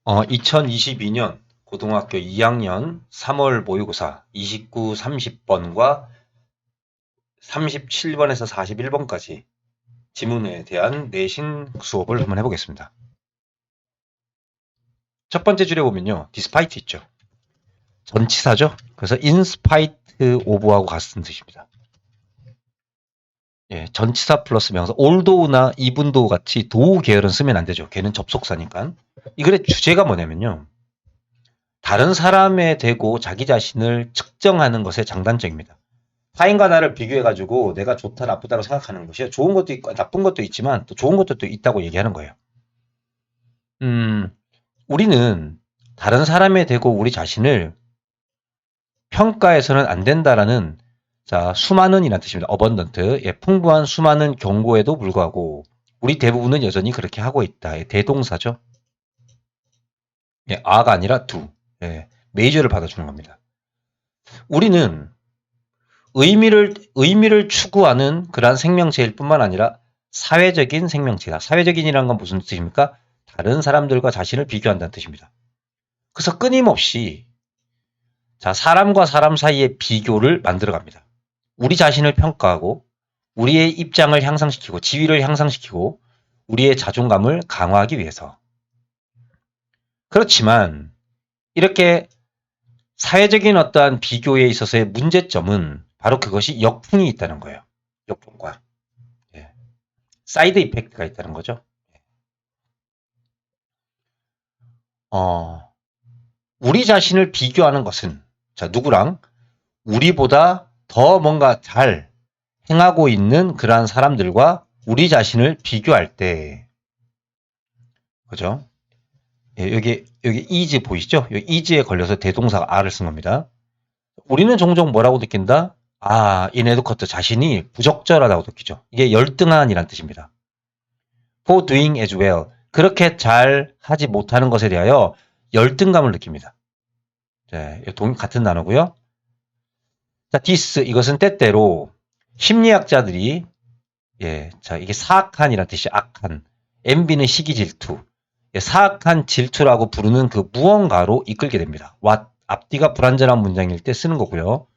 2022년 고등학교 2학년 3월 모의고사 29, 30번과 37번에서 41번까지 지문에 대한 내신 수업을 한번 해보겠습니다. 첫 번째 줄에 보면요. despite 있죠. 전치사죠. 그래서 in spite of하고 같은 뜻입니다. 예, 전치사 플러스 명사 although나 even though 같이 do 계열은 쓰면 안 되죠. 걔는 접속사니까. 이 글의 주제가 뭐냐면요. 다른 사람에 대고 자기 자신을 측정하는 것의 장단점입니다. 타인과 나를 비교해가지고 내가 좋다 나쁘다고 생각하는 것이 좋은 것도 있고 나쁜 것도 있지만 또 좋은 것도 또 있다고 얘기하는 거예요. 우리는 다른 사람에 대고 우리 자신을 평가해서는 안 된다라는 수많은이라는 뜻입니다. abundant, 예, 풍부한 수많은 경고에도 불구하고 우리 대부분은 여전히 그렇게 하고 있다. 예, 대동사죠. 예, a가 아니라 do. 예, 메이저를 받아주는 겁니다. 우리는 의미를 추구하는 그러한 생명체일 뿐만 아니라 사회적인 생명체다. 사회적인이라는 건 무슨 뜻입니까? 다른 사람들과 자신을 비교한다는 뜻입니다. 그래서 끊임없이 사람과 사람 사이의 비교를 만들어갑니다. 우리 자신을 평가하고 우리의 입장을 향상시키고 지위를 향상시키고 우리의 자존감을 강화하기 위해서. 그렇지만 이렇게 사회적인 어떠한 비교에 있어서의 문제점은 바로 그것이 역풍이 있다는 거예요. 역풍과. 예. 사이드 이펙트가 있다는 거죠. 우리 자신을 비교하는 것은 누구랑 우리보다 더 뭔가 잘 행하고 있는 그러한 사람들과 우리 자신을 비교할 때, 그죠? 예, 여기 is 보이시죠? 여기 is에 걸려서 대동사가 a를 쓴 겁니다. 우리는 종종 뭐라고 느낀다? inadequate 자신이 부적절하다고 느끼죠. 이게 열등한이란 뜻입니다. for doing as well. 그렇게 잘 하지 못하는 것에 대하여 열등감을 느낍니다. 네, 같은 단어고요. this 이것은 때때로 심리학자들이 이게 사악한이란 뜻이 악한, envy는 시기 질투, 사악한 질투라고 부르는 그 무언가로 이끌게 됩니다. 앞뒤가 불완전한 문장일 때 쓰는 거고요.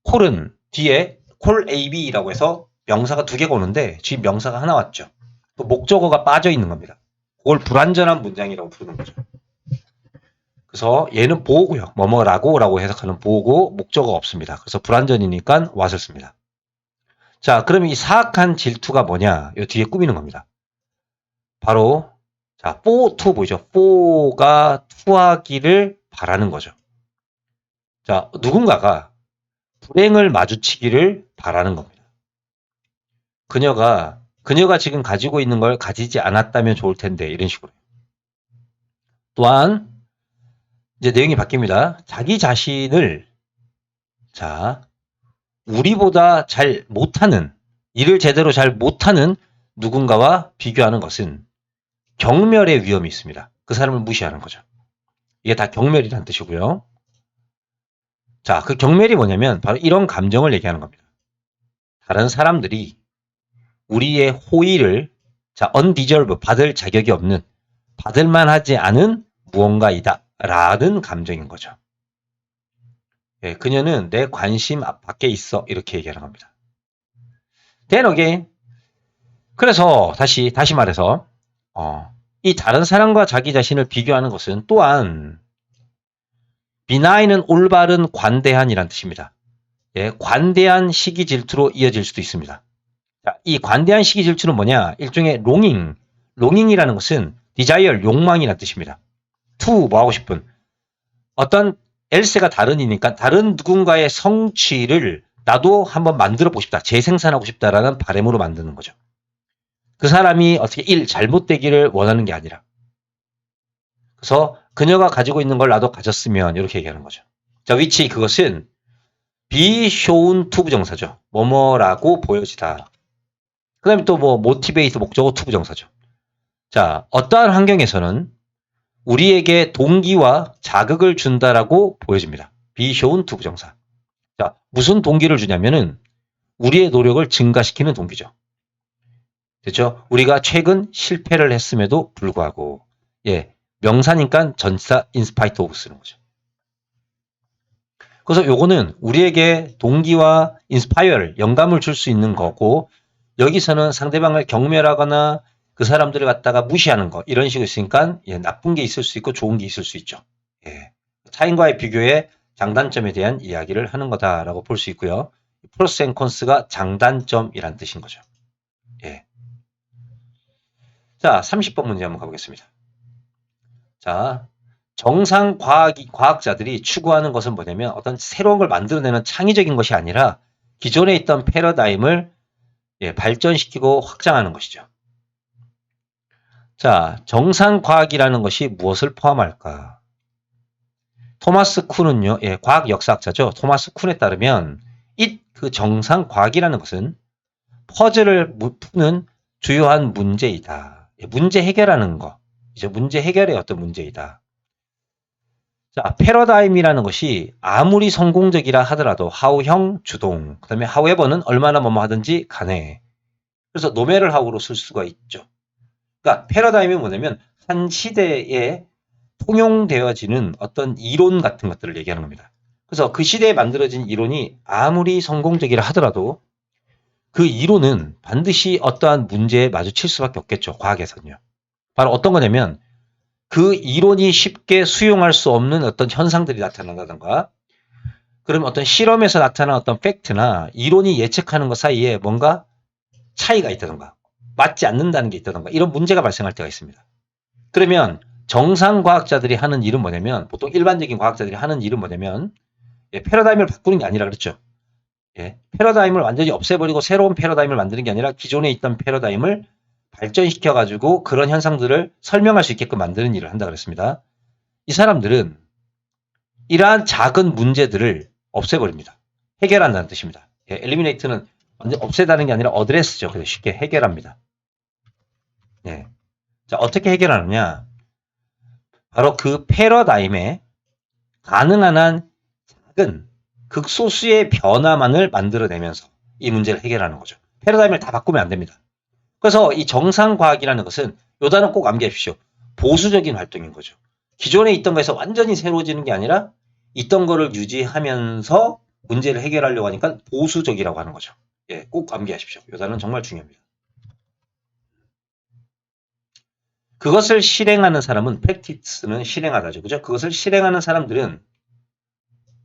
콜은 뒤에 콜 AB라고 해서 명사가 두 개가 오는데 지금 명사가 하나 왔죠. 또 목적어가 빠져 있는 겁니다. 그걸 불완전한 문장이라고 부르는 거죠. 그래서 얘는 보고요. 뭐뭐라고 해석하는 보고 목적어가 없습니다. 그래서 불완전이니까 what을 씁니다. 자, 그러면 이 사악한 질투가 뭐냐? 이 뒤에 꾸미는 겁니다. 바로 for to 보이죠? for가 to하기를 바라는 거죠. 자, 누군가가 불행을 마주치기를 바라는 겁니다. 그녀가 지금 가지고 있는 걸 가지지 않았다면 좋을 텐데 이런 식으로. 또한 이제 내용이 바뀝니다. 자기 자신을 우리보다 잘 못하는 일을 제대로 잘 못하는 누군가와 비교하는 것은 경멸의 위험이 있습니다. 그 사람을 무시하는 거죠. 이게 다 경멸이라는 뜻이고요. 자, 그 경멸이 뭐냐면 바로 이런 감정을 얘기하는 겁니다. 다른 사람들이 우리의 호의를 undeserve, 받을 자격이 없는, 받을만 하지 않은 무언가이다 라는 감정인 거죠. 예, 그녀는 내 관심 밖에 있어 이렇게 얘기하는 겁니다. Then again, 그래서 다시 말해서 이 다른 사람과 자기 자신을 비교하는 것은 또한 benign 올바른 관대한이란 뜻입니다. 예, 관대한 시기 질투로 이어질 수도 있습니다. 자, 이 관대한 시기 질투는 뭐냐? 일종의 longing이라는 것은 desire, 욕망이라는 뜻입니다. to, 뭐 하고 싶은. 어떤 else가 다른이니까 다른 누군가의 성취를 나도 한번 만들어 보고 싶다. 재생산하고 싶다라는 바람으로 만드는 거죠. 그 사람이 어떻게 잘못되기를 원하는 게 아니라. 그래서 그녀가 가지고 있는 걸 나도 가졌으면 이렇게 얘기하는 거죠. 자, which 그것은 be shown to 부정사죠. 뭐뭐라고 보여지다. 그 다음에 또 motivate 목적어 to 부정사죠. 자, 어떠한 환경에서는 우리에게 동기와 자극을 준다라고 보여집니다. be shown to 부정사. 자, 무슨 동기를 주냐면은 우리의 노력을 증가시키는 동기죠. 됐죠? 우리가 최근 실패를 했음에도 불구하고, 명사니까 전치사 in spite of 쓰는 거죠. 그래서 요거는 우리에게 동기와 인스파이어를 영감을 줄 수 있는 거고 여기서는 상대방을 경멸하거나 그 사람들을 갖다가 무시하는 거 이런 식으로 있으니까 예, 나쁜 게 있을 수 있고 좋은 게 있을 수 있죠. 예. 타인과의 비교의 장단점에 대한 이야기를 하는 거다라고 볼 수 있고요. 프로스 앤 콘스가 장단점이란 뜻인 거죠. 예. 자, 30번 문제 한번 가보겠습니다. 자, 정상 과학자들이 추구하는 것은 뭐냐면 어떤 새로운 걸 만들어내는 창의적인 것이 아니라 기존에 있던 패러다임을 예, 발전시키고 확장하는 것이죠. 자, 정상 과학이라는 것이 무엇을 포함할까? 토마스 쿤은요, 예, 과학 역사학자죠. 토마스 쿤에 따르면 그 정상 과학이라는 것은 퍼즐을 푸는 주요한 문제이다. 예, 문제 해결하는 거. 이제 문제 해결의 어떤 문제이다. 자, 패러다임이라는 것이 아무리 성공적이라 하더라도 하우형 주동, 그 다음에 however는 얼마나 뭐뭐 하든지 간에. 그래서 노매를 하우로 쓸 수가 있죠. 그러니까 패러다임이 뭐냐면 한 시대에 통용되어지는 어떤 이론 같은 것들을 얘기하는 겁니다. 그래서 그 시대에 만들어진 이론이 아무리 성공적이라 하더라도 그 이론은 반드시 어떠한 문제에 마주칠 수밖에 없겠죠. 과학에서는요. 바로 어떤 거냐면 그 이론이 쉽게 수용할 수 없는 어떤 현상들이 나타난다던가 그러면 어떤 실험에서 나타난 어떤 팩트나 이론이 예측하는 것 사이에 뭔가 차이가 있다던가 맞지 않는다는 게 있다던가 이런 문제가 발생할 때가 있습니다. 그러면 정상 과학자들이 하는 일은 뭐냐면 보통 일반적인 과학자들이 하는 일은 뭐냐면 예, 패러다임을 바꾸는 게 아니라 그렇죠. 예, 패러다임을 완전히 없애버리고 새로운 패러다임을 만드는 게 아니라 기존에 있던 패러다임을 발전시켜 가지고 그런 현상들을 설명할 수 있게끔 만드는 일을 한다 그랬습니다. 이 사람들은 이러한 작은 문제들을 없애버립니다. 해결한다는 뜻입니다. 예, 엘리미네이트는 완전 없애다는 게 아니라 어드레스죠. 그래서 쉽게 해결합니다. 예. 자, 어떻게 해결하느냐? 바로 그 패러다임에 가능한 한 작은 극소수의 변화만을 만들어내면서 이 문제를 해결하는 거죠. 패러다임을 다 바꾸면 안 됩니다. 그래서 이 정상과학이라는 것은 요 단어 꼭 암기하십시오. 보수적인 활동인 거죠. 기존에 있던 거에서 완전히 새로워지는 게 아니라 있던 거를 유지하면서 문제를 해결하려고 하니까 보수적이라고 하는 거죠. 예, 꼭 암기하십시오. 요 단어는 정말 중요합니다. 그것을 실행하는 사람은 practice는 실행하다죠. 그죠? 그것을 실행하는 사람들은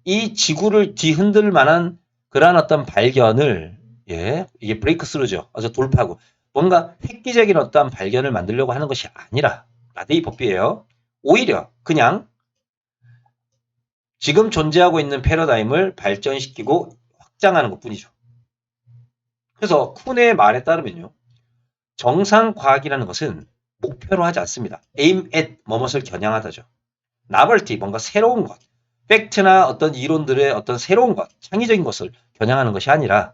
이 지구를 뒤흔들 만한 그러한 어떤 발견을 예, 이게 브레이크스루죠. 아주 돌파구. 뭔가 획기적인 어떠한 발견을 만들려고 하는 것이 아니라 라데이 법비예요. 오히려 그냥 지금 존재하고 있는 패러다임을 발전시키고 확장하는 것뿐이죠. 그래서 쿤의 말에 따르면요. 정상 과학이라는 것은 목표로 하지 않습니다. aim at 뭐뭇을 겨냥하다죠. novelty 뭔가 새로운 것, 팩트나 어떤 이론들의 어떤 새로운 것, 창의적인 것을 겨냥하는 것이 아니라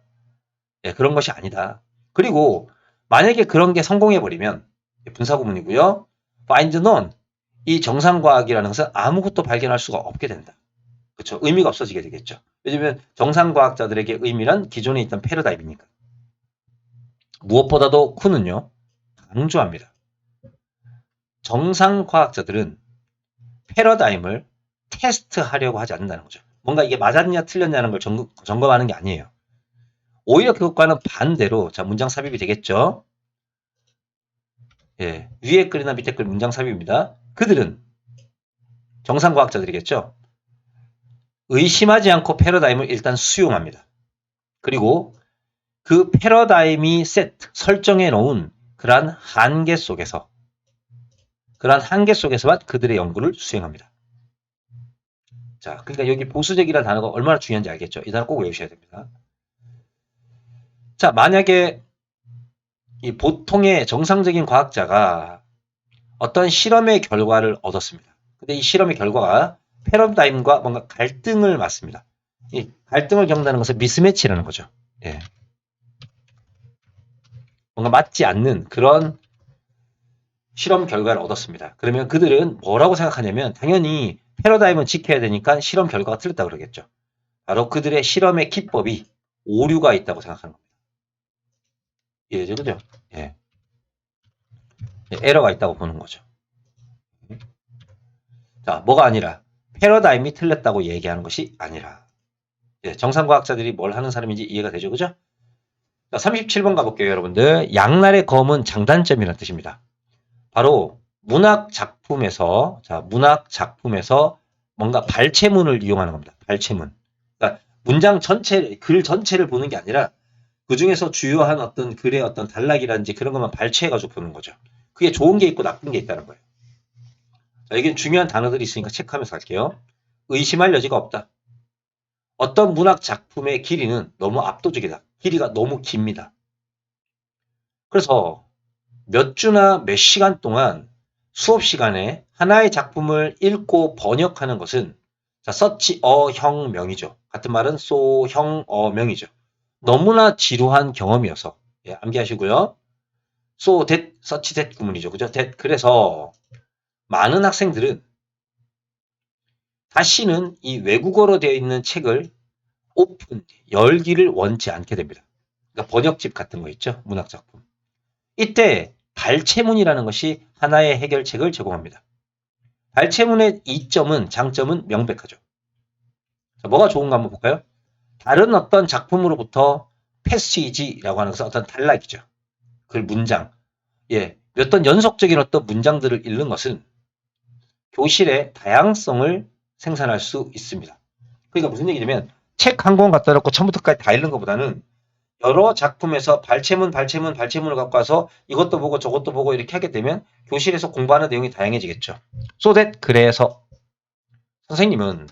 예, 그런 것이 아니다. 그리고 만약에 그런 게 성공해버리면 분사구문이고요. find none 이 정상과학이라는 것은 아무것도 발견할 수가 없게 된다. 그렇죠. 의미가 없어지게 되겠죠. 왜냐하면 정상과학자들에게 의미란 기존에 있던 패러다임이니까. 무엇보다도 쿤은요. 강조합니다. 정상과학자들은 패러다임을 테스트하려고 하지 않는다는 거죠. 뭔가 이게 맞았냐 틀렸냐는 걸 점검하는 게 아니에요. 오히려 그것과는 반대로 자 문장 삽입이 되겠죠. 예, 위에 글이나 밑에 글 문장 삽입입니다. 그들은 정상과학자들이겠죠. 의심하지 않고 패러다임을 일단 수용합니다. 그리고 그 패러다임이 설정해 놓은 그러한 한계 속에서만 그들의 연구를 수행합니다. 자, 그러니까 여기 보수적이라는 단어가 얼마나 중요한지 알겠죠? 이 단어 꼭 외우셔야 됩니다. 자, 만약에 이 보통의 정상적인 과학자가 어떤 실험의 결과를 얻었습니다. 근데 이 실험의 결과가 패러다임과 뭔가 갈등을 맞습니다. 이 갈등을 겪는다는 것은 미스매치라는 거죠. 예. 뭔가 맞지 않는 그런 실험 결과를 얻었습니다. 그러면 그들은 뭐라고 생각하냐면 당연히 패러다임은 지켜야 되니까 실험 결과가 틀렸다 그러겠죠. 바로 그들의 실험의 기법이 오류가 있다고 생각하는 겁니다. 예, 그죠? 예. 에러가 있다고 보는 거죠. 자, 뭐가 아니라 패러다임이 틀렸다고 얘기하는 것이 아니라. 예, 정상과학자들이 뭘 하는 사람인지 이해가 되죠, 그죠? 자, 37번 가볼게요, 여러분들. 양날의 검은 장단점이라는 뜻입니다. 바로 문학 작품에서 뭔가 발췌문을 이용하는 겁니다. 발췌문. 그러니까 문장 전체, 글 전체를 보는 게 아니라 그 중에서 주요한 어떤 글의 어떤 단락이라든지 그런 것만 발췌해가지고 보는 거죠. 그게 좋은 게 있고 나쁜 게 있다는 거예요. 자, 여기는 중요한 단어들이 있으니까 체크하면서 할게요. 의심할 여지가 없다. 어떤 문학 작품의 길이는 너무 압도적이다. 길이가 너무 깁니다. 그래서 몇 주나 몇 시간 동안 수업 시간에 하나의 작품을 읽고 번역하는 것은 자, 서치 어형명이죠. 같은 말은 소형어명이죠. 너무나 지루한 경험이어서 예, 암기하시고요. so that, such that 구문이죠. 그죠? that. 그래서 많은 학생들은 다시는 이 외국어로 되어 있는 책을 오픈, 열기를 원치 않게 됩니다. 그러니까 번역집 같은 거 있죠. 문학작품. 이때 발췌문이라는 것이 하나의 해결책을 제공합니다. 발췌문의 이점은, 장점은 명백하죠. 자, 뭐가 좋은가 한번 볼까요? 다른 어떤 작품으로부터 패시지라고 하는 것은 어떤 단락이죠. 그 문장. 예. 어떤 연속적인 어떤 문장들을 읽는 것은 교실의 다양성을 생산할 수 있습니다. 그러니까 무슨 얘기냐면 책 한 권 갖다 놓고 처음부터까지 다 읽는 것보다는 여러 작품에서 발췌문을 갖고 와서 이것도 보고 저것도 보고 이렇게 하게 되면 교실에서 공부하는 내용이 다양해지겠죠. So that 그래서 선생님은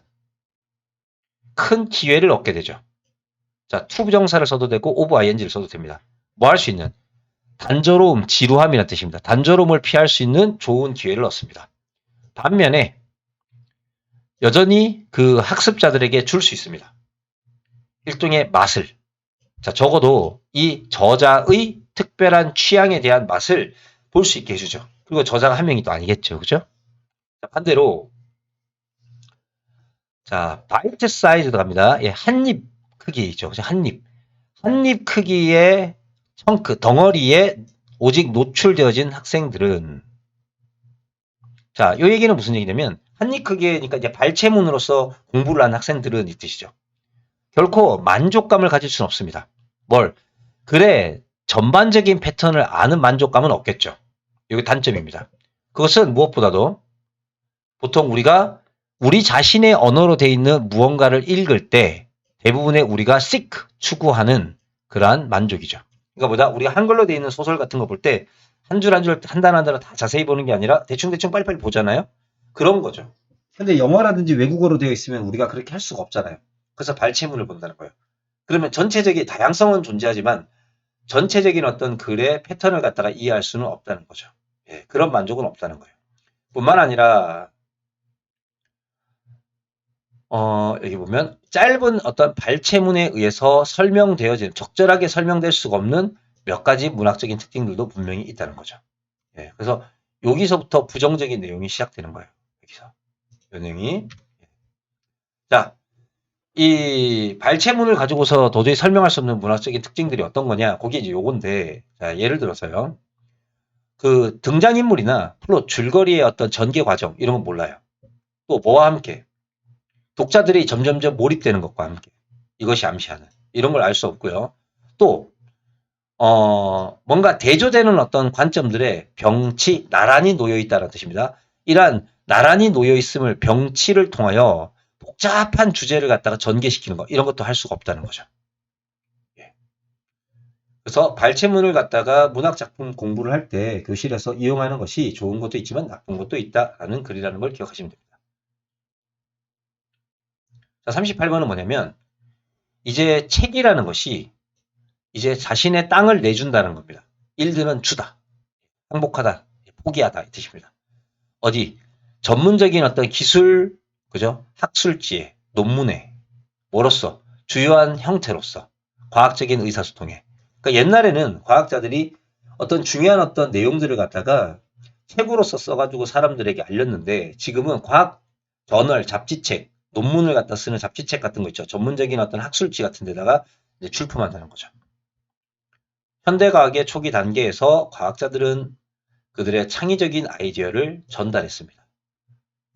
큰 기회를 얻게 되죠. 자, to 부정사를 써도 되고 of ing를 써도 됩니다. 뭐 할 수 있는? 단조로움, 지루함이라는 뜻입니다. 단조로움을 피할 수 있는 좋은 기회를 얻습니다. 반면에 여전히 그 학습자들에게 줄 수 있습니다. 일종의 맛을. 자, 적어도 이 저자의 특별한 취향에 대한 맛을 볼 수 있게 해주죠. 그리고 저자가 한 명이 또 아니겠죠. 그죠? 자, 반대로, 자, 바이트 사이즈 들어갑니다. 예, 한입 크기죠. 그죠? 한입 크기의 청크, 덩어리에 오직 노출되어진 학생들은, 자, 이 얘기는 무슨 얘기냐면, 한입 크기니까 이제 발췌문으로서 공부를 한 학생들은 이 뜻이죠. 결코 만족감을 가질 수는 없습니다. 뭘? 글의 전반적인 패턴을 아는 만족감은 없겠죠. 이게 단점입니다. 그것은 무엇보다도 보통 우리가 우리 자신의 언어로 되어 있는 무언가를 읽을 때 대부분의 우리가 seek, 추구하는 그러한 만족이죠. 그러니까 뭐다? 우리가 한글로 되어 있는 소설 같은 거 볼 때 한 줄 한 줄, 한 단 한 단을 다 자세히 보는 게 아니라 대충대충 빨리빨리 보잖아요. 그런 거죠. 근데 영어라든지 외국어로 되어 있으면 우리가 그렇게 할 수가 없잖아요. 그래서 발췌문을 본다는 거예요. 그러면 전체적인 다양성은 존재하지만 전체적인 어떤 글의 패턴을 갖다가 이해할 수는 없다는 거죠. 예, 그런 만족은 없다는 거예요. 뿐만 아니라 여기 보면 짧은 어떤 발췌문에 의해서 설명되어진 적절하게 설명될 수가 없는 몇 가지 문학적인 특징들도 분명히 있다는 거죠. 예, 그래서 여기서부터 부정적인 내용이 시작되는 거예요. 여기서 이 내용이 자, 이 발췌문을 가지고서 도저히 설명할 수 없는 문학적인 특징들이 어떤 거냐? 그게 이제 요건데, 자, 예를 들어서요. 그 등장인물이나 플롯, 줄거리의 어떤 전개 과정, 이런 건 몰라요. 또 뭐와 함께? 독자들이 점점점 몰입되는 것과 함께. 이것이 암시하는. 이런 걸 알 수 없고요. 또, 뭔가 대조되는 어떤 관점들의 병치, 나란히 놓여있다는 뜻입니다. 이러한 나란히 놓여있음을 병치를 통하여 복잡한 주제를 갖다가 전개시키는 거, 이런 것도 할 수가 없다는 거죠. 예. 그래서 발췌문을 갖다가 문학작품 공부를 할 때 교실에서 이용하는 것이 좋은 것도 있지만 나쁜 것도 있다라는 글이라는 걸 기억하시면 됩니다. 자, 38번은 뭐냐면 이제 책이라는 것이 이제 자신의 땅을 내준다는 겁니다. 일들은 주다, 행복하다, 포기하다 이 뜻입니다. 어디 전문적인 어떤 기술, 그죠? 학술지에, 논문에, 뭐로써 주요한 형태로서 과학적인 의사소통에. 그러니까 옛날에는 과학자들이 어떤 중요한 어떤 내용들을 갖다가 책으로서 써가지고 사람들에게 알렸는데 지금은 과학 저널, 잡지책, 논문을 갖다 쓰는 잡지책 같은 거 있죠. 전문적인 어떤 학술지 같은 데다가 이제 출품한다는 거죠. 현대과학의 초기 단계에서 과학자들은 그들의 창의적인 아이디어를 전달했습니다.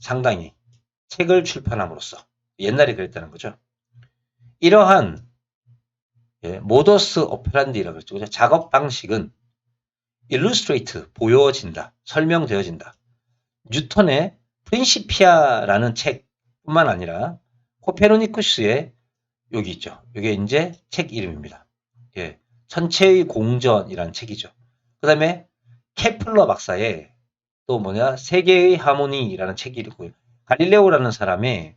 상당히 책을 출판함으로써 옛날에 그랬다는 거죠. 이러한 모더스 오페란디라고 그랬죠. 그죠? 작업 방식은 illustrate 보여진다, 설명되어진다. 뉴턴의 프린시피아라는 책뿐만 아니라 코페르니쿠스의 여기 있죠. 이게 이제 책 이름입니다. 예, 천체의 공전이라는 책이죠. 그 다음에 케플러 박사의 또 뭐냐 세계의 하모니라는 책이 있고요. 갈릴레오라는 사람의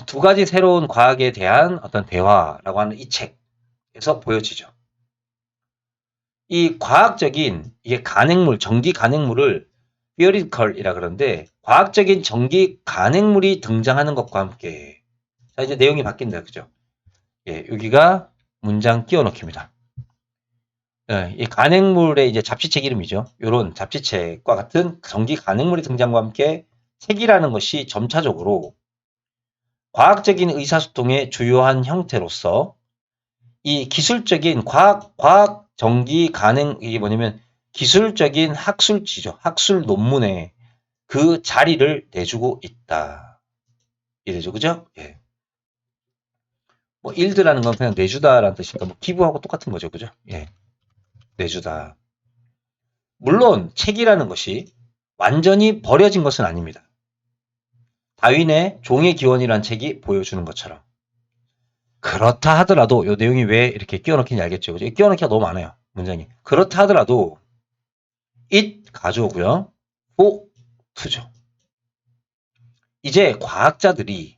두 가지 새로운 과학에 대한 어떤 대화라고 하는 이 책에서 보여지죠. 이 과학적인 이게 간행물, 전기 간행물을 theoretical이라 그러는데 과학적인 전기 간행물이 등장하는 것과 함께 자 이제 내용이 바뀐다 그죠? 예, 여기가 문장 끼워넣기입니다. 예, 이 간행물의 이제 잡지책 이름이죠. 이런 잡지책과 같은 전기 간행물의 등장과 함께 책이라는 것이 점차적으로 과학적인 의사소통의 주요한 형태로서 이 기술적인 과학 전기 간행 이게 뭐냐면 기술적인 학술지죠. 학술 논문에 그 자리를 내주고 있다. 이래죠, 그죠? 예. 뭐 일드라는 건 그냥 내주다라는 뜻이니까 뭐 기부하고 똑같은 거죠, 그죠? 예. 내주다. 물론 책이라는 것이 완전히 버려진 것은 아닙니다. 다윈의 종의 기원이라는 책이 보여주는 것처럼. 그렇다 하더라도 이 내용이 왜 이렇게 끼워넣기는지 알겠죠? 그죠? 끼워넣기가 너무 많아요. 문장이. 그렇다 하더라도 it 가져오고요. for to죠. 이제 과학자들이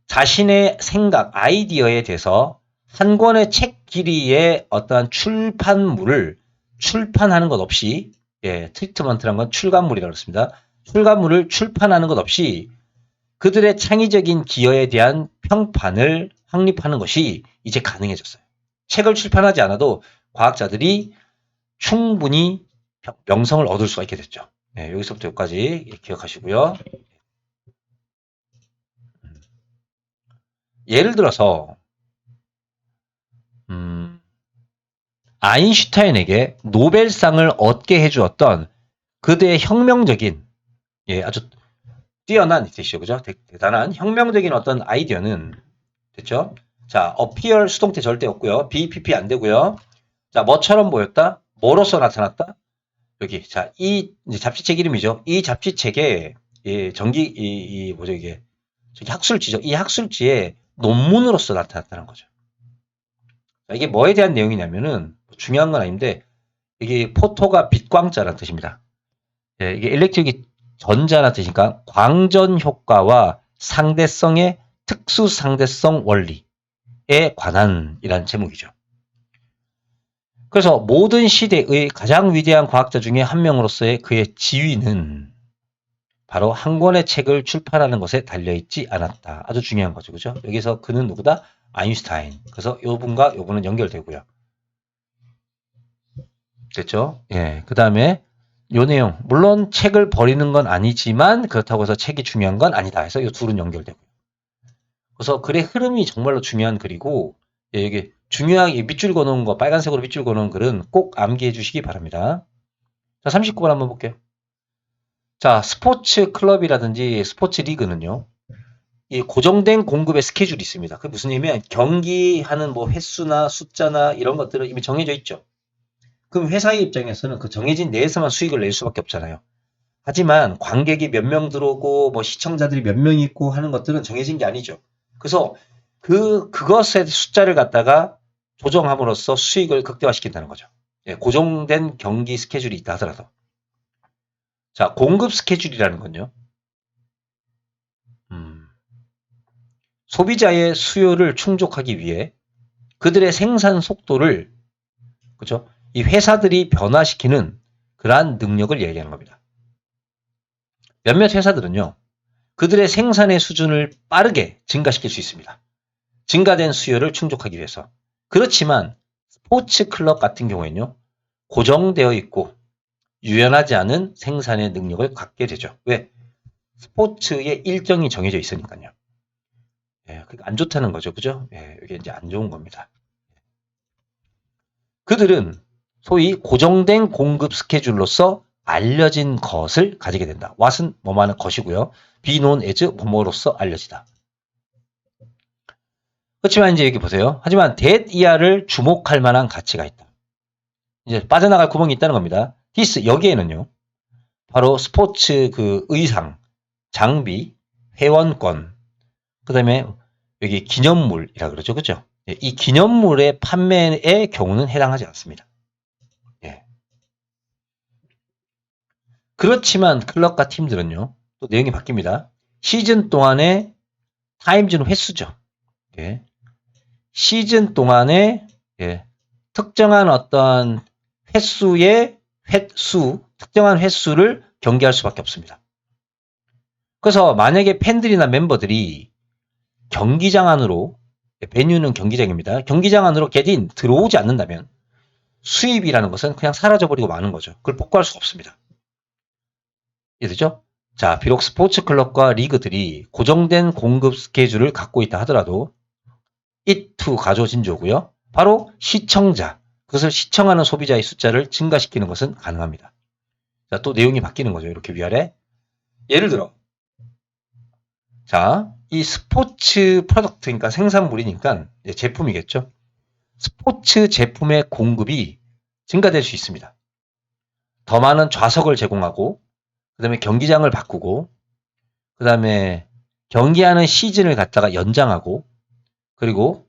자신의 생각, 아이디어에 대해서 한 권의 책 길이의 어떠한 출판물을 출판하는 것 없이 트리트먼트란 건 출간물이라고 그랬습니다. 출간물을 출판하는 것 없이 그들의 창의적인 기여에 대한 평판을 확립하는 것이 이제 가능해졌어요. 책을 출판하지 않아도 과학자들이 충분히 명성을 얻을 수가 있게 됐죠. 네, 여기서부터 여기까지 기억하시고요. 예를 들어서 아인슈타인에게 노벨상을 얻게 해주었던 그대의 혁명적인 아주 뛰어난 뜻이죠. 그죠? 대단한 혁명적인 어떤 아이디어는 됐죠? 자, appear 수동태 절대 없고요. BPP 안 되고요. 자, 뭐처럼 보였다? 뭐로서 나타났다? 여기. 자, 이 잡지책 이름이죠. 이 잡지책에 뭐죠 이게? 저기 학술지죠. 이 학술지에 논문으로서 나타났다는 거죠. 자, 이게 뭐에 대한 내용이냐면은 중요한 건 아닌데 이게 포토가 빛광자라는 뜻입니다. 이게 일렉트릭이 전자라는 뜻이니까 광전 효과와 상대성의 특수 상대성 원리에 관한이라는 제목이죠. 그래서 모든 시대의 가장 위대한 과학자 중에 한 명으로서의 그의 지위는 바로 한 권의 책을 출판하는 것에 달려있지 않았다. 아주 중요한 거죠. 그죠? 여기서 그는 누구다? 아인슈타인. 그래서 요 분과 요 분은 연결되고요. 됐죠? 예. 그 다음에 요 내용. 물론 책을 버리는 건 아니지만 그렇다고 해서 책이 중요한 건 아니다. 해서 이 둘은 연결되고요. 그래서 글의 흐름이 정말로 중요한 글이고 이게 중요하게 밑줄 그어놓은 거 빨간색으로 밑줄 그어놓은 글은 꼭 암기해 주시기 바랍니다. 자, 39번 한번 볼게요. 자, 스포츠 클럽이라든지 스포츠 리그는요. 이 고정된 공급의 스케줄이 있습니다. 그게 무슨 얘기냐면 경기하는 뭐 횟수나 숫자나 이런 것들은 이미 정해져 있죠. 그럼 회사의 입장에서는 그 정해진 내에서만 수익을 낼 수밖에 없잖아요. 하지만 관객이 몇 명 들어오고 뭐 시청자들이 몇 명 있고 하는 것들은 정해진 게 아니죠. 그래서 그것의 숫자를 갖다가 조정함으로써 수익을 극대화시킨다는 거죠. 고정된 경기 스케줄이 있다 하더라도. 자, 공급 스케줄이라는 건요. 소비자의 수요를 충족하기 위해 그들의 생산 속도를 그죠? 이 회사들이 변화시키는 그러한 능력을 얘기하는 겁니다. 몇몇 회사들은요. 그들의 생산의 수준을 빠르게 증가시킬 수 있습니다. 증가된 수요를 충족하기 위해서. 그렇지만 스포츠 클럽 같은 경우에는요. 고정되어 있고 유연하지 않은 생산의 능력을 갖게 되죠. 왜? 스포츠의 일정이 정해져 있으니까요. 안 좋다는 거죠. 그죠? 이게 이제 안 좋은 겁니다. 그들은 소위 고정된 공급 스케줄로서 알려진 것을 가지게 된다. what은 뭐뭐하는 것이고요. be known as 뭐뭐로서 알려지다. 그렇지만 이제 여기 보세요. 하지만 that 이하를 주목할 만한 가치가 있다. 이제 빠져나갈 구멍이 있다는 겁니다. this 여기에는요. 바로 스포츠 그 의상, 장비, 회원권, 그 다음에 여기 기념물이라 그러죠. 그죠? 이 기념물의 판매의 경우는 해당하지 않습니다. 예. 그렇지만 클럽과 팀들은요. 또 내용이 바뀝니다. 시즌 동안의 타임즈는 횟수죠. 예. 시즌 동안에 예. 특정한 어떤 특정한 횟수를 경기할 수밖에 없습니다. 그래서 만약에 팬들이나 멤버들이 경기장 안으로, 베뉴는 경기장입니다. 경기장 안으로 게딘 들어오지 않는다면 수입이라는 것은 그냥 사라져버리고 마는 거죠. 그걸 복구할 수가 없습니다. 이해되죠? 자, 비록 스포츠 클럽과 리그들이 고정된 공급 스케줄을 갖고 있다 하더라도 it 가조진조고요. 바로 시청자, 그것을 시청하는 소비자의 숫자를 증가시키는 것은 가능합니다. 자, 또 내용이 바뀌는 거죠. 이렇게 위아래. 예를 들어, 자, 이 스포츠 프로덕트, 그러니까 생산물이니까 제품이겠죠. 스포츠 제품의 공급이 증가될 수 있습니다. 더 많은 좌석을 제공하고, 그 다음에 경기장을 바꾸고, 그 다음에 경기하는 시즌을 갖다가 연장하고, 그리고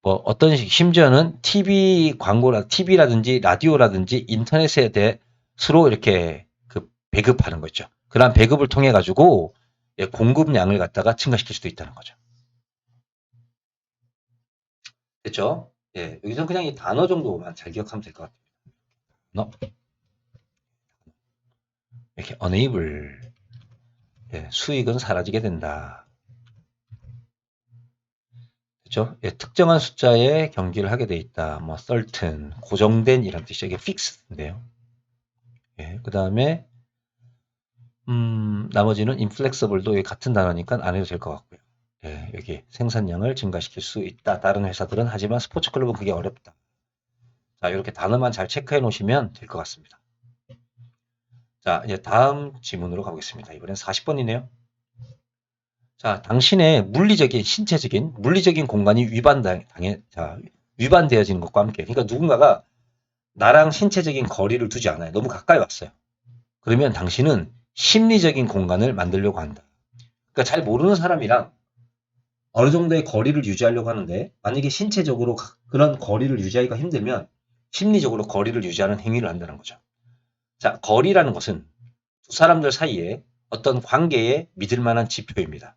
뭐 어떤 심지어는 TV 광고라, TV라든지 라디오라든지 인터넷에 대해 서로 이렇게 그 배급하는 거죠. 그런 배급을 통해 가지고 공급량을 갖다가 증가시킬 수도 있다는 거죠. 됐죠? 예, 여기서 그냥 이 단어 정도만 잘 기억하면 될 것 같아요. 이렇게 enable, 예, 수익은 사라지게 된다. 그렇죠? 예, 특정한 숫자의 경기를 하게 돼 있다. 뭐 certain, 고정된 이런 뜻이 이게 fixed인데요. 예, 그 다음에 나머지는 inflexible도 같은 단어니까 안 해도 될 것 같고요. 예, 여기 생산량을 증가시킬 수 있다. 다른 회사들은 하지만 스포츠 클럽은 그게 어렵다. 자, 이렇게 단어만 잘 체크해 놓으시면 될 것 같습니다. 자, 이제 다음 지문으로 가보겠습니다. 이번엔 40번이네요. 자, 당신의 신체적인, 물리적인 공간이 위반되어지는 것과 함께. 그러니까 누군가가 나랑 신체적인 거리를 두지 않아요. 너무 가까이 왔어요. 그러면 당신은 심리적인 공간을 만들려고 한다. 그러니까 잘 모르는 사람이랑 어느 정도의 거리를 유지하려고 하는데 만약에 신체적으로 그런 거리를 유지하기가 힘들면 심리적으로 거리를 유지하는 행위를 한다는 거죠. 자, 거리라는 것은 두 사람들 사이에 어떤 관계에 믿을 만한 지표입니다.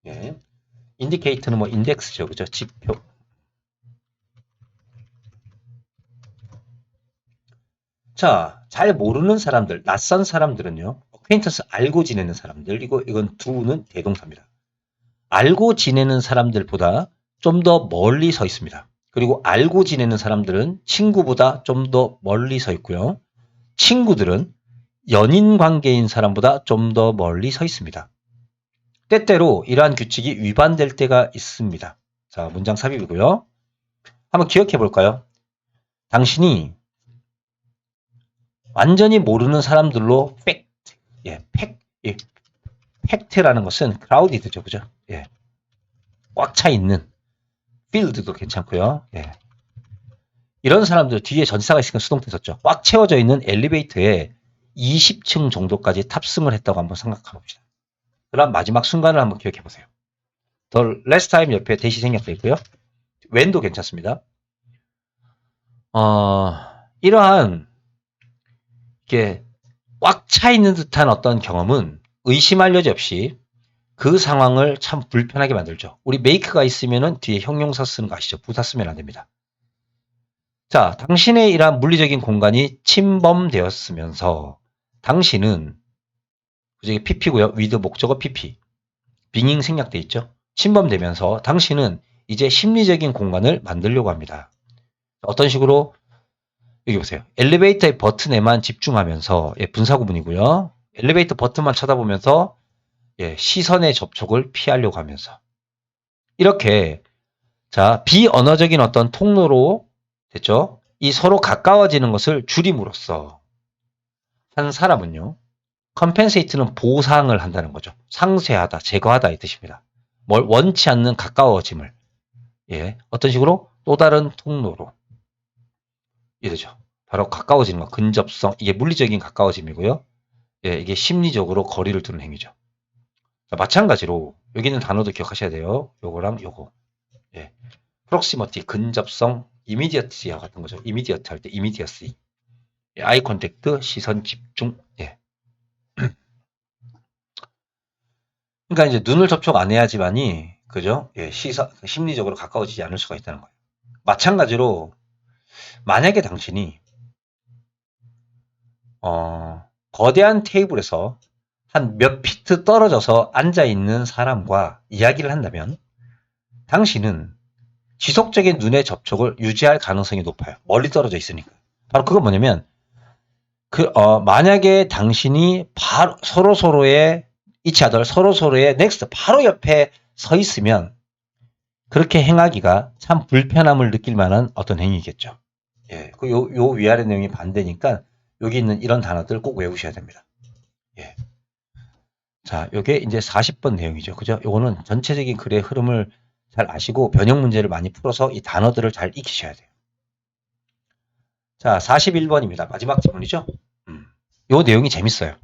예. 인디케이터는 뭐 인덱스죠. 그죠? 지표. 자, 잘 모르는 사람들, 낯선 사람들은요. acquaintance 알고 지내는 사람들. 이건 두는 대동사입니다. 알고 지내는 사람들보다 좀 더 멀리 서 있습니다. 그리고 알고 지내는 사람들은 친구보다 좀 더 멀리 서 있고요. 친구들은 연인 관계인 사람보다 좀 더 멀리 서 있습니다. 때때로 이러한 규칙이 위반될 때가 있습니다. 자, 문장 삽입이고요. 한번 기억해 볼까요? 당신이 완전히 모르는 사람들로 팩트라는 것은 crowded죠. 그죠? 예. 꽉 차 있는 field도 괜찮고요. 예. 이런 사람들 뒤에 전치사가 있으니까 수동태 썼죠. 꽉 채워져 있는 엘리베이터에 20층 정도까지 탑승을 했다고 한번 생각해 봅시다. 그럼 마지막 순간을 한번 기억해 보세요. The last time 옆에 대시 생략돼 있고요. when도 괜찮습니다. 이러한 이게 꽉 차 있는 듯한 어떤 경험은 의심할 여지 없이 그 상황을 참 불편하게 만들죠. 우리 make가 있으면은 뒤에 형용사 쓰는 거 아시죠? 부사 쓰면 안 됩니다. 자, 당신의 이러한 물리적인 공간이 침범되었으면서 당신은 이게 pp고요. with 목적어 pp. 빙잉 생략돼 있죠. 침범되면서 당신은 이제 심리적인 공간을 만들려고 합니다. 어떤 식으로? 여기 보세요. 엘리베이터의 버튼에만 집중하면서 분사 구문이고요. 엘리베이터 버튼만 쳐다보면서 시선의 접촉을 피하려고 하면서 이렇게 자 비언어적인 어떤 통로로 됐죠. 이 서로 가까워지는 것을 줄임으로써 한 사람은요. compensate는 보상을 한다는 거죠. 상쇄하다, 제거하다 이 뜻입니다. 뭘 원치 않는 가까워짐을 예, 어떤 식으로 또 다른 통로로 이러죠. 바로 가까워지는 거, 근접성, 이게 물리적인 가까워짐이고요. 예, 이게 심리적으로 거리를 두는 행위죠. 자, 마찬가지로 여기 있는 단어도 기억하셔야 돼요. 요거랑 요거. 예. proximity, 근접성, immediate와 같은 거죠. immediate 할 때 immediacy. 예, eye contact, 시선 집중. 예. 그러니까 이제 눈을 접촉 안 해야지만이 그죠? 예, 시선 심리적으로 가까워지지 않을 수가 있다는 거예요. 마찬가지로 만약에 당신이 거대한 테이블에서 한 몇 피트 떨어져서 앉아 있는 사람과 이야기를 한다면 당신은 지속적인 눈의 접촉을 유지할 가능성이 높아요. 멀리 떨어져 있으니까. 바로 그건 뭐냐면 만약에 당신이 바로 서로의 each other, 서로의 next 바로 옆에 서 있으면 그렇게 행하기가 참 불편함을 느낄 만한 어떤 행위겠죠. 예. 요 위아래 내용이 반대니까 여기 있는 이런 단어들 꼭 외우셔야 됩니다. 예. 자, 요게 이제 40번 내용이죠. 그죠? 요거는 전체적인 글의 흐름을 잘 아시고 변형 문제를 많이 풀어서 이 단어들을 잘 익히셔야 돼요. 자, 41번입니다. 마지막 질문이죠. 요 내용이 재밌어요.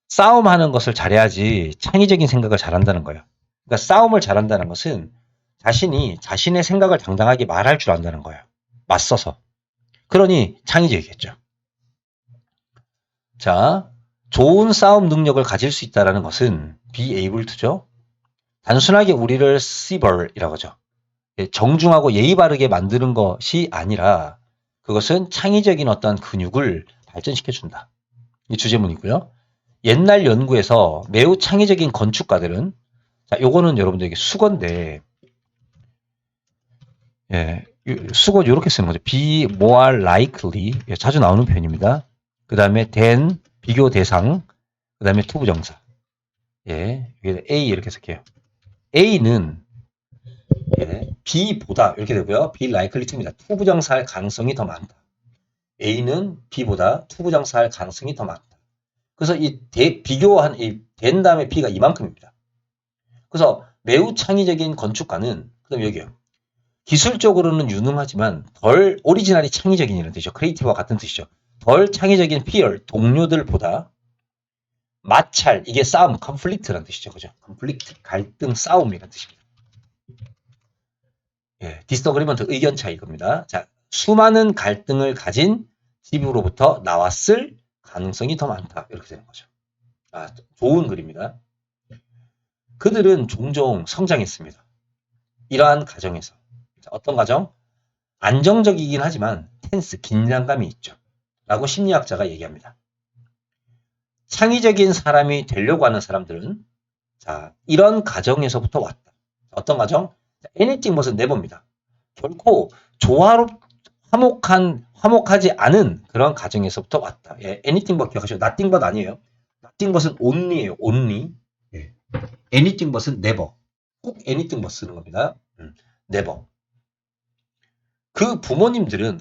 싸움하는 것을 잘해야지 창의적인 생각을 잘한다는 거예요. 그러니까 싸움을 잘한다는 것은 자신이 자신의 생각을 당당하게 말할 줄 안다는 거예요. 맞서서. 그러니 창의적이겠죠. 자, 좋은 싸움 능력을 가질 수 있다는 것은 be able to죠. 단순하게 우리를 civil 이라고 하죠. 정중하고 예의 바르게 만드는 것이 아니라 그것은 창의적인 어떤 근육을 발전시켜준다. 이 주제문이고요. 옛날 연구에서 매우 창의적인 건축가들은 자, 요거는 여러분들에게 수건데 예, 수건 이렇게 쓰는 거죠. be more likely 예, 자주 나오는 표현입니다. 그 다음에 than 비교 대상 그 다음에 투부정사 예, A 이렇게 쓸게요. A는 예, B보다 이렇게 되고요. be likely to입니다. 투부정사할 가능성이 더 많다. A는 B보다 투부정사할 가능성이 더 많다. 그래서 비교한 된 다음에 B가 이만큼입니다. 그래서 매우 창의적인 건축가는 그다음 여기요. 기술적으로는 유능하지만 덜 오리지널이 창의적인이라는 뜻이죠. 크리에이티브와 같은 뜻이죠. 덜 창의적인 피어 동료들보다 마찰 이게 싸움 컨플릭트라는 뜻이죠. 그죠? 컨플릭트 갈등 싸움이라는 뜻입니다. 예, 디스어그리먼트 의견 차이 겁니다. 자, 수많은 갈등을 가진 집으로부터 나왔을 가능성이 더 많다. 이렇게 되는 거죠. 아, 좋은 글입니다. 그들은 종종 성장했습니다. 이러한 가정에서. 자, 어떤 가정? 안정적이긴 하지만 텐스, 긴장감이 있죠. 라고 심리학자가 얘기합니다. 창의적인 사람이 되려고 하는 사람들은 자, 이런 가정에서부터 왔다. 어떤 가정? anything but은 never입니다. 결코 화목하지 않은 그런 가정에서부터 왔다. 예, anything but 기억하시고 nothing but 아니에요. nothing but은 only예요. only. 예. anything but은 never. 꼭 anything but 쓰는 겁니다. never. 그 부모님들은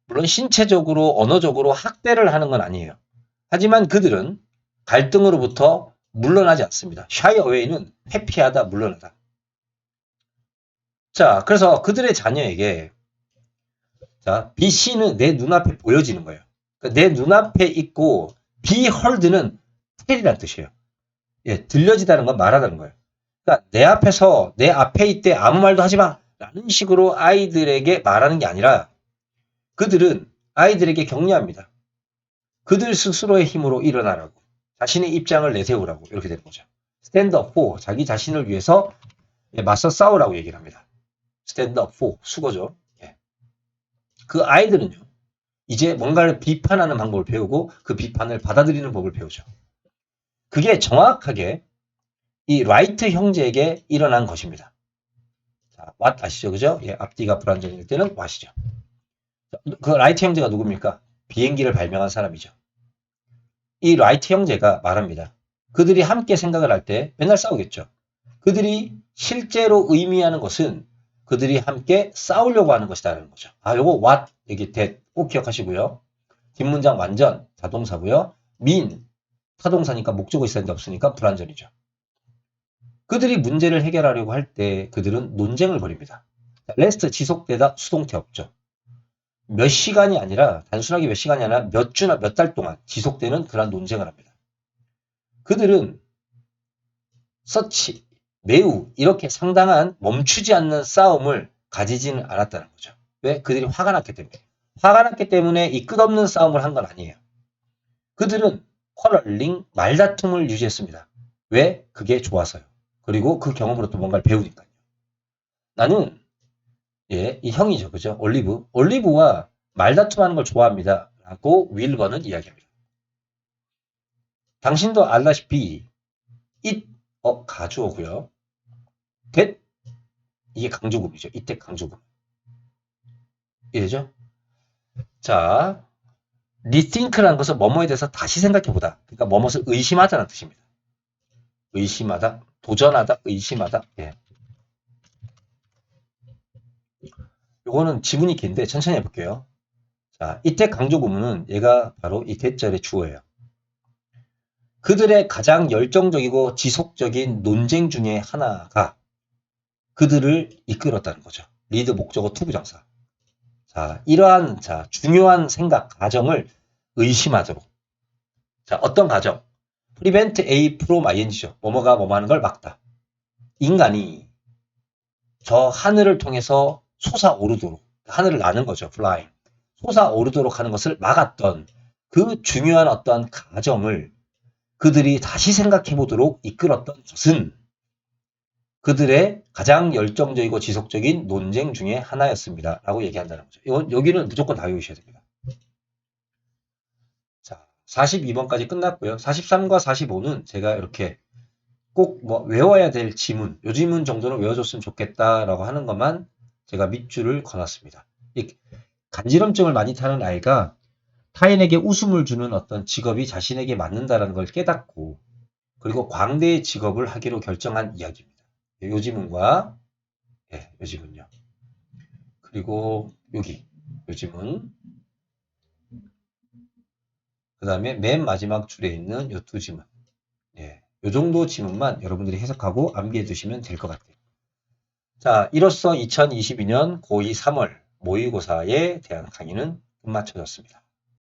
물론 신체적으로 언어적으로 학대를 하는 건 아니에요. 하지만 그들은 갈등으로부터 물러나지 않습니다. shy away는 회피하다, 물러나다. 자, 그래서 그들의 자녀에게 자, be seen은 내 눈앞에 보여지는 거예요. 그러니까 내 눈앞에 있고 be heard는 tell이라는 뜻이에요. 예, 들려지다는 건 말하다는 거예요. 그러니까 내 앞에서 내 앞에 있대 아무 말도 하지 마 라는 식으로 아이들에게 말하는 게 아니라 그들은 아이들에게 격려합니다. 그들 스스로의 힘으로 일어나라고 자신의 입장을 내세우라고 이렇게 되는 거죠. stand up for 자기 자신을 위해서 맞서 싸우라고 얘기를 합니다. stand up for 수거죠. 예. 그 아이들은요. 이제 뭔가를 비판하는 방법을 배우고 그 비판을 받아들이는 법을 배우죠. 그게 정확하게 이 라이트 형제에게 일어난 것입니다. 자, what 아시죠? 그죠? 예, 앞뒤가 불안정일 때는 what이죠. 그 라이트 형제가 누굽니까? 비행기를 발명한 사람이죠. 이 라이트 형제가 말합니다. 그들이 함께 생각을 할 때 맨날 싸우겠죠. 그들이 실제로 의미하는 것은 그들이 함께 싸우려고 하는 것이다라는 거죠. 아, 요거 what 여기 that 꼭 기억하시고요. 뒷문장 완전 자동사고요. mean 타동사니까 목적어 있었는데 없으니까 불완전이죠. 그들이 문제를 해결하려고 할 때 그들은 논쟁을 벌입니다. 레스트 지속되다 수동태 없죠. 몇 시간이 아니라 단순하게 몇 시간이 아니라 몇 주나 몇 달 동안 지속되는 그런 논쟁을 합니다. 그들은 서치 매우 이렇게 상당한 멈추지 않는 싸움을 가지지는 않았다는 거죠. 왜? 그들이 화가 났기 때문에. 화가 났기 때문에 이 끝없는 싸움을 한 건 아니에요. 그들은 쿼럴링 말다툼을 유지했습니다. 왜? 그게 좋아서요. 그리고 그 경험으로 또 뭔가를 배우니까요. 나는 이 형이죠. 그죠? 올리브와 말다툼하는 걸 좋아합니다. 라고 윌버는 이야기합니다. 당신도 알다시피 it 가주어고요. that 이게 강조급이죠. 이때 강조급. 이해죠? 자, rethink라는 것은 뭐뭐에 대해서 다시 생각해보다. 그러니까 뭐뭇을 의심하다는 뜻입니다. 의심하다, 도전하다, 의심하다. 예. 요거는 지문이 긴데 천천히 해볼게요. 자, 이때 강조구문은 얘가 바로 이 대절의 주어예요. 그들의 가장 열정적이고 지속적인 논쟁 중에 하나가 그들을 이끌었다는 거죠. 리드 목적어 투부정사. 자, 이러한 중요한 생각 가정을 의심하도록. 자, 어떤 가정? prevent A from ing죠. 뭐뭐가 뭐뭐 하는 걸 막다. 인간이 저 하늘을 통해서 솟아오르도록, 하늘을 나는 거죠. flying. 솟아오르도록 하는 것을 막았던 그 중요한 어떤 가정을 그들이 다시 생각해 보도록 이끌었던 것은 그들의 가장 열정적이고 지속적인 논쟁 중에 하나였습니다. 라고 얘기한다는 거죠. 여기는 무조건 다 외우셔야 됩니다. 자, 42번까지 끝났고요. 43과 45는 제가 이렇게 꼭 뭐 외워야 될 지문, 요 지문 정도는 외워줬으면 좋겠다라고 하는 것만 제가 밑줄을 그어놨습니다. 이 간지럼증을 많이 타는 아이가 타인에게 웃음을 주는 어떤 직업이 자신에게 맞는다는 걸 깨닫고 그리고 광대의 직업을 하기로 결정한 이야기입니다. 요 지문과 요 지문요. 그리고 여기 요 지문 그 다음에 맨 마지막 줄에 있는 요 두 지문 요 정도 지문만 여러분들이 해석하고 암기해 두시면 될 것 같아요. 자, 이로써 2022년 고2 3월 모의고사에 대한 강의는 끝마쳐졌습니다.